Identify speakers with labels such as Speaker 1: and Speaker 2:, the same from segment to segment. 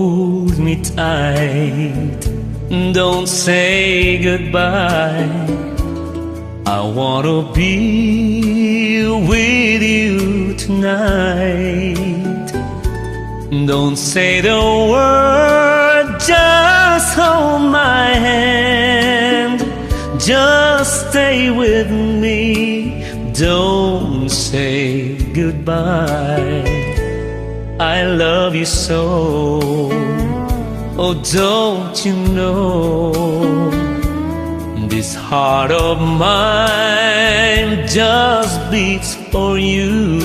Speaker 1: Hold me tight, don't say goodbye. I wanna be with you tonight. Don't say the word, just hold my hand. Just stay with me, don't say goodbye. I love you so, oh don't you know? This heart of mine just beats for you.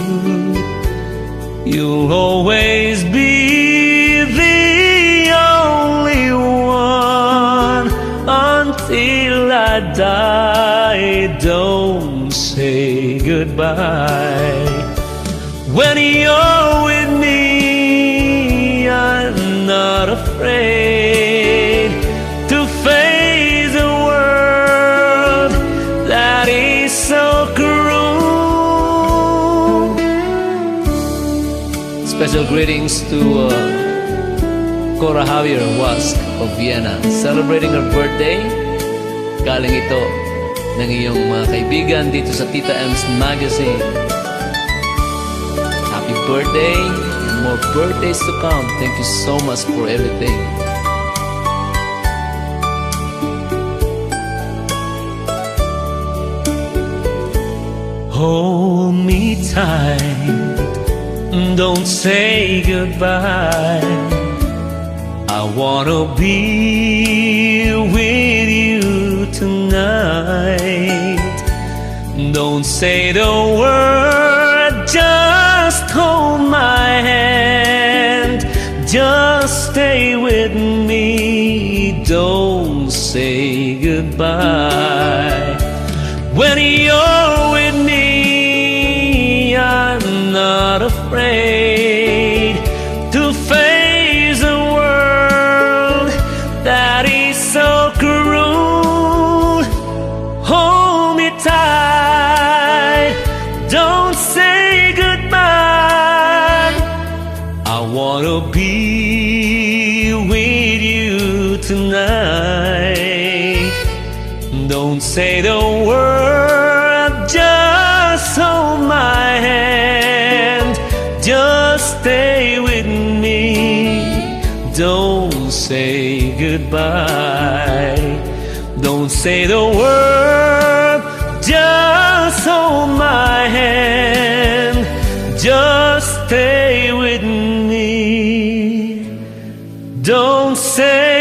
Speaker 1: You'll always be the only one until I die. Don't say goodbye. When you're with me, I'm not afraid to face a world that is so cruel. Special greetings to Cora Javier Wask of Vienna, celebrating her birthday. Galing ito ng iyong mga kaibigan dito sa Tita M's Magazine. Happy birthday and more birthdays to come. Thank you so much for everything. Hold me tight, don't say goodbye. I wanna be with you tonight. Don't say the word, just hold my hand. Just stay with me, don't say goodbye. When you're with me, I'm not afraid to face a world that is so cruel. Hold me tight, don't say goodbye. I wanna be with you tonight. Don't say the word, just hold my hand. Just stay with me, don't say goodbye. Don't say the word, just hold my hand. Just stay with me, don't say